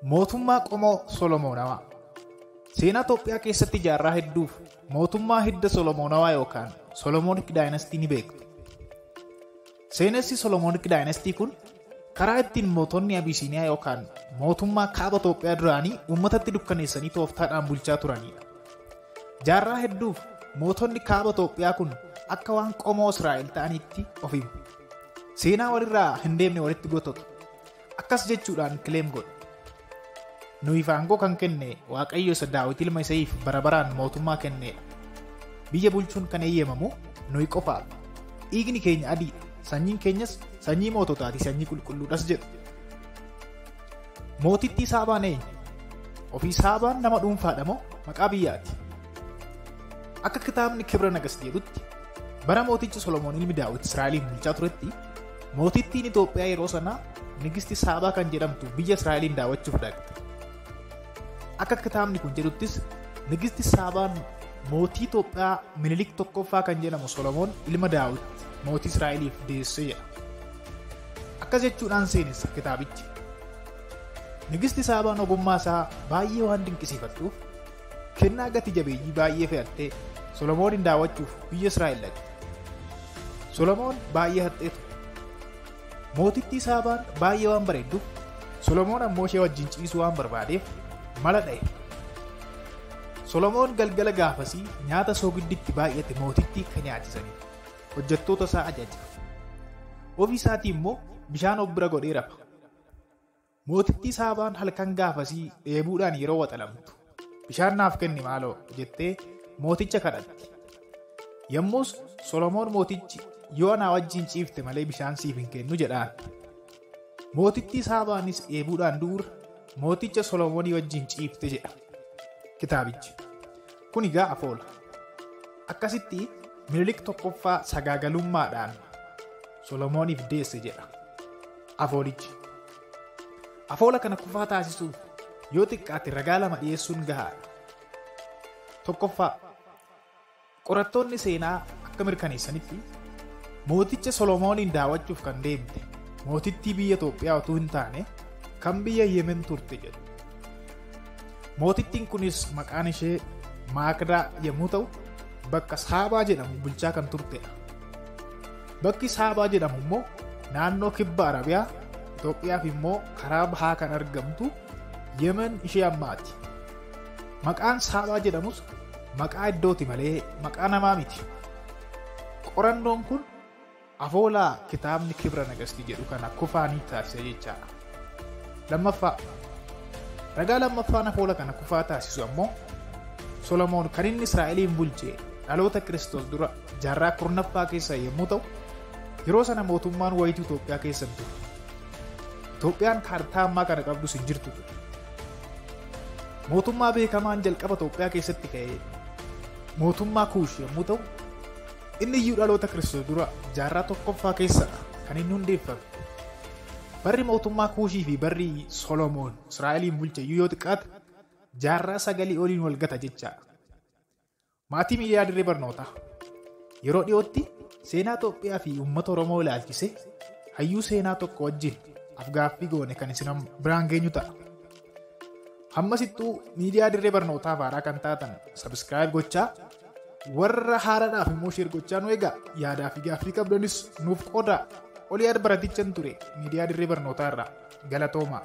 Mootummaa qomoo Solomoonawaa. Seenaa Itoophiyaa keessatti jaarraa hedduuf mootummaa hidda Solomoonawaa yookaan Solomonic Dynasty ni beektu. Seenessi Solomonic Dynasty kun karaa ittiin mootonni Abisiiniyaa yookaan mootummaa kaaba Itoophiyaa duraanii uummatatti dukkaneessanii tooftaadhaan bulchaa turanidha. Jaarraa hedduuf mootonni kaaba Itoophiyaa kun akka waan qomoo Israa'el ta'anitti of himu. Seenaa walirraa hin deemne walitti gototu. Akkas jechuudhaan kileem godhu. Nuyi aangoo kan kenne Waaqayyo isa Daawit ilma Isa'iif bara baraan mootummaa kenneedha. Biyya bulchuun kan eeyyamamu nuyi qofaadha. Dhiigni keenya adiidha. Sanyiin keenyas sanyii moototaati, sanyii qulqulluudhas jedhu. Mootittii Saabaan eenyu? Ofii Saabaan nama dhuunfaadha moo maqaa biyyaati? Akka kitaabni Kibra Nagas jedhutti bara mootichi Solomoon ilmi Daawit Israa'eliin bulchaa turetti mootittiin Itoophiyaa yeroo sanaa Nigisti Saabaa kan jedhamtu biyya Israa'eliin daawwachuuf dhaqxe. Akka kitaabni kun jedhuttis Nigisti Saabaan mootii Itoophiyaa Minilik tokkoffaa kan jedhamu Solomoon ilma Daawit mootii Israa'eliif deessee jedha. Akkas jechuudhaan seenessa kitaabichi. Nigisti Saabaan ogummaa isaa baay'ee waan dinqisiifattuuf kennaa gati jabeeyyii baay'ee fe'attee Solomoonin daawwachuuf biyya Israa'el dhaqxe. Solomoon baay'ee haxxeetu. Mootittii Saabaan baay'ee waan bareedduuf Solomoon ammoo ishee wajjin ciisuu waan barbaadeef mala dha'e. Solomoon galgala gaafasii nyaata soogidditti baay'ate mootittii kan nyaachisaniif hojjettoota isaa ajaja. Ofii isaatii immoo bishaan of bira godhee rafa. Mootittii Saabaan halkan gaafasii dheebuudhaan yeroo waxalamtu bishaan naaf kenni maaloo jettee mooticha kadhatti. Yommus Solomoon mootichi yoo anaa wajjin ciifte malee bishaan siif hin kennu jedhaan. Mootittii Saabaanis dheebuudhaan dura mooticha Solomoonii wajjin ciifte jedha kitaabichi. Kun egaa afoola. Akkasitti Minilik tokkoffaa sagaagalummaadhaan Solomooniif deesse jedha afoolichi. Afoola kana kufaa taasisuuf yoo xiqqaate ragaa lama dhiyeessuun gahaadha. Tokkoffaa, qorattoonni seenaa akka mirkaneessanitti mooticha Solomoonin daawwachuuf kan deemte mootittii biyya Itoophiyaa utuu hin taane kan biyya Yemen turte jedhu. Mootittiin kunis maqaan ishee Maakdaa yommuu ta'u bakka Saabaa jedhamu bulchaa kan turtedha. Bakki Saabaa jedhamu immoo naannoo kibba Arabiyaa Itoophiyaaf immoo karaa bahaa kan argamtu Yemen ishee ammaati. Maqaan Saabaa jedhamus maqaa iddooti malee maqaa namaa miti. Qorannoon kun afoolaa kitaabni Kibra Nagastii jedhu kana kufaanii taasisa jechaadha. Lammaffaa, ragaa lammaffaan afoola kana kufaa taasisu ammoo Solomoon kan inni Israa'eliin bulchee dhaloota Kiristoos dura jaarraa kurnaffaa keessa yommuu ta'u yeroo sana mootummaan wayituu Itoophiyaa keessa ture. Itoophiyaan kaartaa ammaa kana qabdus hin jirtu ture. Mootummaa beekamaan jalqaba Itoophiyaa keessatti ka'ee mootummaa Kuush yommuu ta'u inni iyyuu dhaloota Kiristoos dura jaarraa tokkoffaa keessadha kan inni hundeeffame. Barri mootummaa Kuushii fi barri Solomoon Israa'eliin bulche iyyuu yoo xiqqaate jaarraa 9 oliin wal gata jechaadha. Maatii miidiyaa Dirree Barnootaa yeroo dhiyootti seenaa Itoophiyaa fi uummata Oromoo ilaalchise hayyuu seenaa tokko wajjin afgaaffii goone kan isin biraan geenyu ta'a. Hammasittuu miidiyaa Dirree Barnootaa haaraa kan taatan sabiskiraayib gochaa, warra haaraadhaaf immoo sheer gochaa nu eegaa. Yaadaa fi gaaffii qabdanis nuuf qoodaa. Olii baraticha ture miidiyaa Dirree Barnootaa irraa galatoomaa.